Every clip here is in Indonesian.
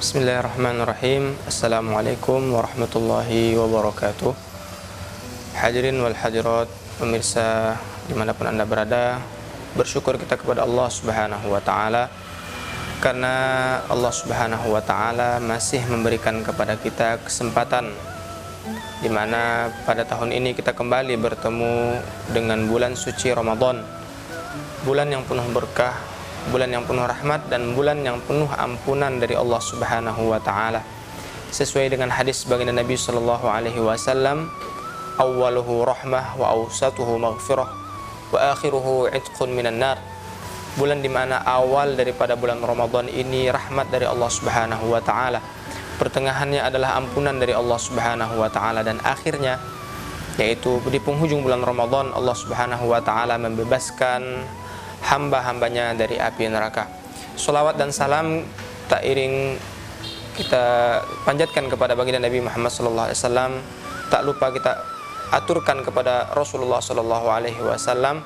Bismillahirrahmanirrahim. Assalamualaikum warahmatullahi wabarakatuh. Hadirin wal hadirat, pemirsa dimanapun Anda berada, bersyukur kita kepada Allah Subhanahu wa ta'ala karena Allah Subhanahu wa ta'ala masih memberikan kepada kita kesempatan di mana pada tahun ini kita kembali bertemu dengan bulan suci Ramadan, bulan yang penuh berkah, bulan yang penuh rahmat, dan bulan yang penuh ampunan dari Allah Subhanahu wa ta'ala. Sesuai dengan hadis baginda Nabi sallallahu alaihi wasallam, awwaluhu rahmah wa awsatuhu maghfirah wa akhiruhu itqun minan nar. Bulan di mana awal daripada bulan Ramadan ini rahmat dari Allah Subhanahu wa ta'ala, pertengahannya adalah ampunan dari Allah Subhanahu wa ta'ala, dan akhirnya yaitu di penghujung bulan Ramadan Allah Subhanahu wa ta'ala membebaskan hamba-hambanya dari api neraka. Sholawat dan salam tak iring kita panjatkan kepada baginda Nabi Muhammad sallallahu alaihi wasallam, tak lupa kita aturkan kepada Rasulullah sallallahu alaihi wasallam,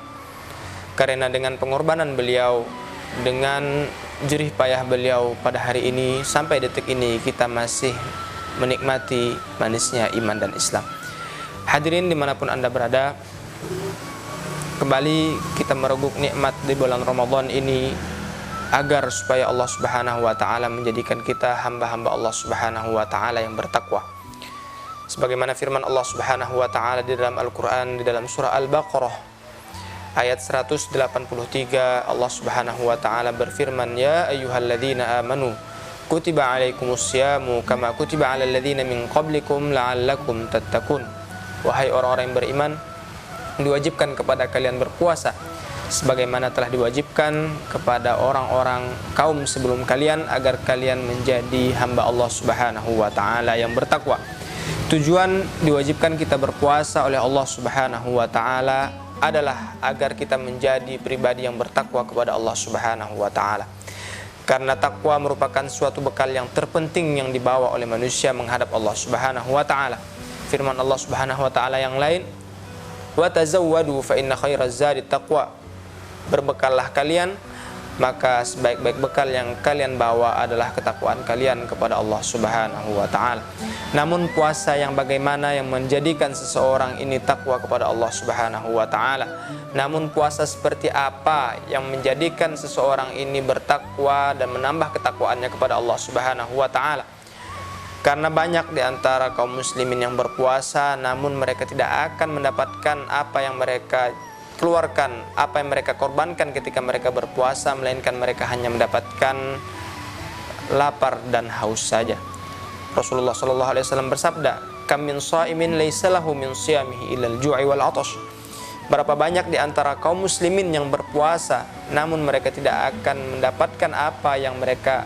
karena dengan pengorbanan beliau, dengan jerih payah beliau pada hari ini sampai detik ini kita masih menikmati manisnya iman dan Islam. Hadirin dimanapun Anda berada, kembali kita mereguk nikmat di bulan Ramadan ini agar supaya Allah Subhanahu wa ta'ala menjadikan kita hamba-hamba Allah Subhanahu wa ta'ala yang bertakwa. Sebagaimana firman Allah Subhanahu wa ta'ala di dalam Al-Quran, di dalam surah Al-Baqarah ayat 183, Allah Subhanahu wa ta'ala berfirman, ya ayyuhalladzina amanu kutiba alaikumusyamu kama kutiba alal ladzina min qablikum la'allakum tattaqun. Wahai orang-orang yang beriman, diwajibkan kepada kalian berpuasa sebagaimana telah diwajibkan kepada orang-orang kaum sebelum kalian agar kalian menjadi hamba Allah Subhanahu wa ta'ala yang bertakwa. Tujuan diwajibkan kita berpuasa oleh Allah Subhanahu wa ta'ala adalah agar kita menjadi pribadi yang bertakwa kepada Allah Subhanahu wa ta'ala. Karena takwa merupakan suatu bekal yang terpenting yang dibawa oleh manusia menghadap Allah Subhanahu wa ta'ala. Firman Allah Subhanahu wa ta'ala yang lain, wa tazawwadu fa inna khairaz zadi taqwa. Berbekallah kalian, maka sebaik-baik bekal yang kalian bawa adalah ketakwaan kalian kepada Allah Subhanahu wa ta'ala. Namun puasa yang bagaimana yang menjadikan seseorang ini takwa kepada Allah Subhanahu wa ta'ala? Namun puasa seperti apa yang menjadikan seseorang ini bertakwa dan menambah ketakwaannya kepada Allah Subhanahu wa ta'ala? Karena banyak di antara kaum muslimin yang berpuasa namun mereka tidak akan mendapatkan apa yang mereka keluarkan, apa yang mereka korbankan ketika mereka berpuasa, melainkan mereka hanya mendapatkan lapar dan haus saja. Rasulullah sallallahu alaihi wasallam bersabda, kam min shaimin laisa lahu min shiyamihi illal ju'i wal 'atash. Berapa banyak di antara kaum muslimin yang berpuasa namun mereka tidak akan mendapatkan apa yang mereka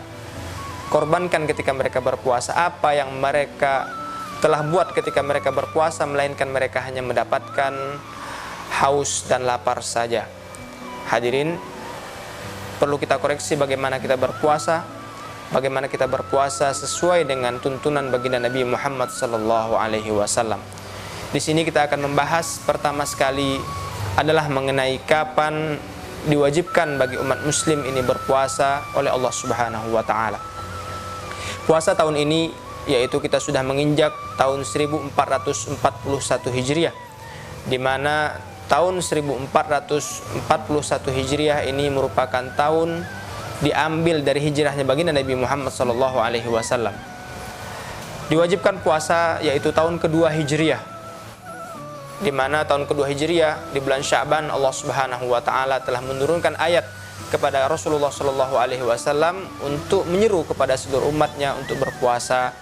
korbankan ketika mereka berpuasa, apa yang mereka telah buat ketika mereka berpuasa, melainkan mereka hanya mendapatkan haus dan lapar saja. Hadirin, perlu kita koreksi bagaimana kita berpuasa, bagaimana kita berpuasa sesuai dengan tuntunan baginda Nabi Muhammad sallallahu alaihi wasallam. Di sini kita akan membahas pertama sekali adalah mengenai kapan diwajibkan bagi umat muslim ini berpuasa oleh Allah Subhanahu wa ta'ala. Puasa tahun ini yaitu kita sudah menginjak tahun 1441 Hijriah, di mana tahun 1441 Hijriah ini merupakan tahun diambil dari hijrahnya baginda Nabi Muhammad sallallahu alaihi wasallam. Diwajibkan puasa yaitu tahun kedua Hijriah, di mana tahun kedua Hijriah di bulan Sya'ban Allah Subhanahu wa ta'ala telah menurunkan ayat kepada Rasulullah sallallahu alaihi wasallam untuk menyeru kepada seluruh umatnya untuk berpuasa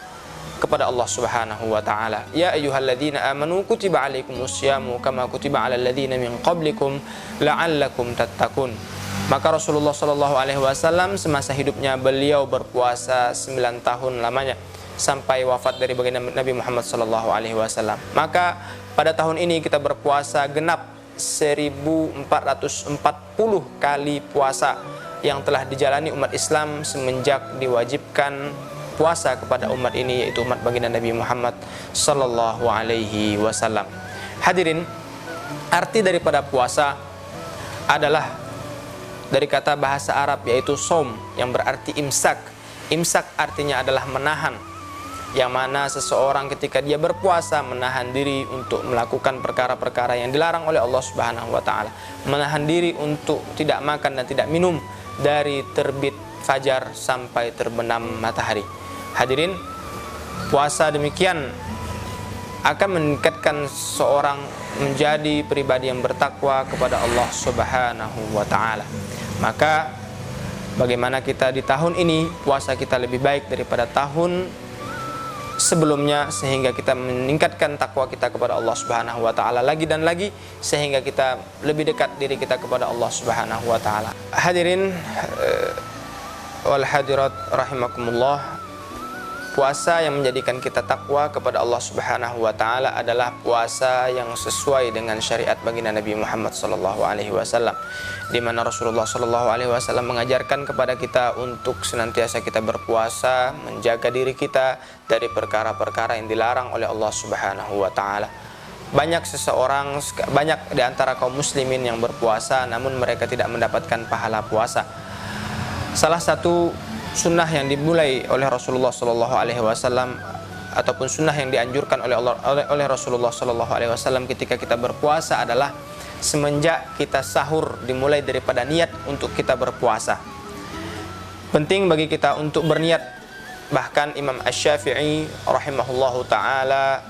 kepada Allah Subhanahu wa ta'ala. Ya ayyuhalladzina amanu kutiba alaikumusyamu kama kutiba alal ladzina min qablikum la'allakum tattaqun. Maka Rasulullah sallallahu alaihi wasallam semasa hidupnya beliau berpuasa 9 tahun lamanya sampai wafat dari baginda Nabi Muhammad sallallahu alaihi wasallam. Maka pada tahun ini kita berpuasa genap 1440 kali puasa yang telah dijalani umat Islam semenjak diwajibkan puasa kepada umat ini, yaitu umat baginda Nabi Muhammad sallallahu alaihi wasallam. Hadirin, arti daripada puasa adalah dari kata bahasa Arab yaitu som, yang berarti imsak, Imsak artinya adalah menahan, yang mana seseorang ketika dia berpuasa menahan diri untuk melakukan perkara-perkara yang dilarang oleh Allah Subhanahu wa taala, menahan diri untuk tidak makan dan tidak minum dari terbit fajar sampai terbenam matahari. Hadirin, puasa demikian akan meningkatkan seorang menjadi pribadi yang bertakwa kepada Allah Subhanahu wa taala. Maka bagaimana kita di tahun ini puasa kita lebih baik daripada tahun sebelumnya, sehingga kita meningkatkan takwa kita kepada Allah Subhanahu wa taala lagi dan lagi, sehingga kita lebih dekat diri kita kepada Allah Subhanahu wa taala. Hadirin wal hadirat rahimakumullah, puasa yang menjadikan kita takwa kepada Allah Subhanahu wa taala adalah puasa yang sesuai dengan syariat baginda Nabi Muhammad sallallahu alaihi wasallam, di mana Rasulullah sallallahu alaihi wasallam mengajarkan kepada kita untuk senantiasa kita berpuasa, menjaga diri kita dari perkara-perkara yang dilarang oleh Allah Subhanahu wa taala. Banyak di antara kaum muslimin yang berpuasa namun mereka tidak mendapatkan pahala puasa. Salah satu sunnah yang dimulai oleh Rasulullah sallallahu alaihi wasallam ataupun sunnah yang dianjurkan oleh Rasulullah sallallahu alaihi wasallam ketika kita berpuasa adalah semenjak kita sahur, dimulai daripada niat untuk kita berpuasa. Penting bagi kita untuk berniat. Bahkan Imam Asy-Syafi'i rahimahullahu taala,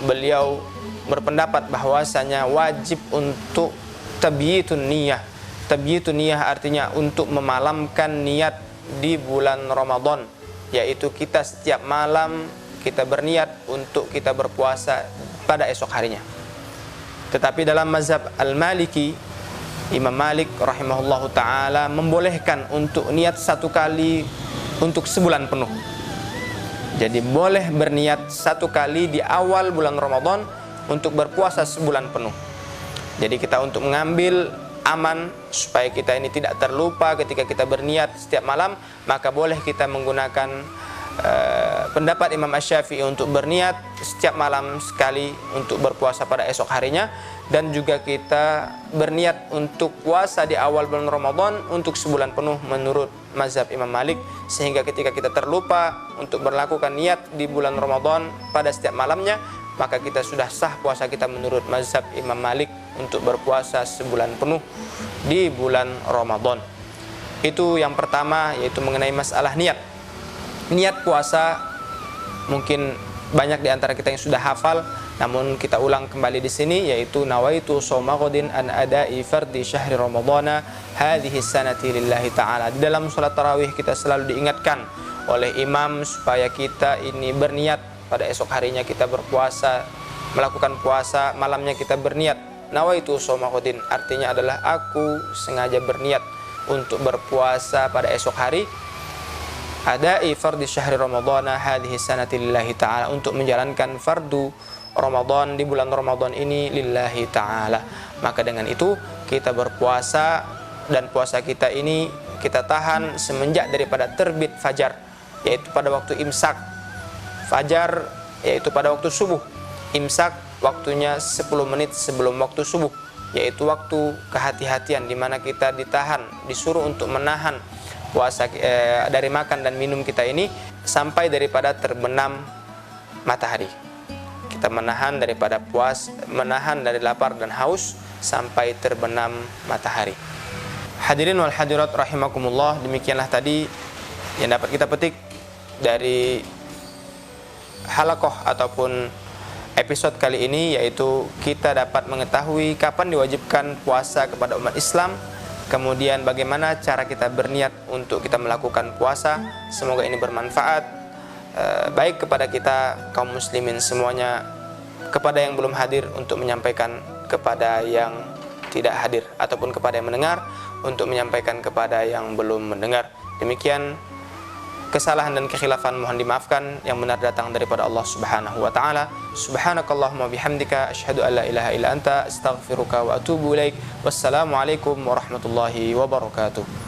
beliau berpendapat bahwasanya wajib untuk tabyitun niyah. Tabyitun niyah artinya untuk memalamkan niat di bulan Ramadan, yaitu kita setiap malam kita berniat untuk kita berpuasa pada esok harinya. Tetapi dalam mazhab Al-Maliki, Imam Malik rahimahullahu ta'ala membolehkan untuk niat satu kali untuk sebulan penuh. Jadi boleh berniat satu kali di awal bulan Ramadan untuk berpuasa sebulan penuh. Jadi kita untuk mengambil aman supaya kita ini tidak terlupa ketika kita berniat setiap malam, maka boleh kita menggunakan pendapat Imam Asy-Syafi'i untuk berniat setiap malam sekali untuk berpuasa pada esok harinya, dan juga kita berniat untuk puasa di awal bulan Ramadan untuk sebulan penuh menurut mazhab Imam Malik, sehingga ketika kita terlupa untuk melakukan niat di bulan Ramadan pada setiap malamnya, maka kita sudah sah puasa kita menurut mazhab Imam Malik untuk berpuasa sebulan penuh di bulan Ramadan. Itu yang pertama, yaitu mengenai masalah niat. Niat puasa mungkin banyak di antara kita yang sudah hafal, namun kita ulang kembali di sini, yaitu nawaitu shauma ghadin an ada'i fardhi syahri ramadhana hadhihi sanati lillahi ta'ala. Di dalam salat tarawih kita selalu diingatkan oleh imam supaya kita ini berniat pada esok harinya kita berpuasa, melakukan puasa, malamnya kita berniat. Nawaitu shauma ghadin artinya adalah aku sengaja berniat untuk berpuasa pada esok hari, ada'i fardhi syahri ramadhana hadhihi sanati lillahi ta'ala, untuk menjalankan fardu Ramadan di bulan Ramadan ini lillahi ta'ala. Maka dengan itu kita berpuasa, dan puasa kita ini kita tahan semenjak daripada terbit fajar, yaitu pada waktu imsak. Fajar yaitu pada waktu subuh. Imsak waktunya 10 menit sebelum waktu subuh, yaitu waktu kehati-hatian di mana kita ditahan, disuruh untuk menahan puasa dari makan dan minum kita ini sampai daripada terbenam matahari. Kita menahan daripada menahan dari lapar dan haus sampai terbenam matahari. Hadirin wal hadirat rahimakumullah, demikianlah tadi yang dapat kita petik dari halaqah ataupun episode kali ini, yaitu kita dapat mengetahui kapan diwajibkan puasa kepada umat Islam, kemudian bagaimana cara kita berniat untuk kita melakukan puasa. Semoga ini bermanfaat baik kepada kita kaum muslimin semuanya, kepada yang belum hadir untuk menyampaikan kepada yang tidak hadir, ataupun kepada yang mendengar untuk menyampaikan kepada yang belum mendengar. Demikian, kesalahan dan kekhilafan mohon dimaafkan, yang benar datang daripada Allah Subhanahu wa taala. Subhanakallahumma bihamdika asyhadu an la ilaha illa anta astaghfiruka wa atubu ilaik. Wassalamualaikum warahmatullahi wabarakatuh.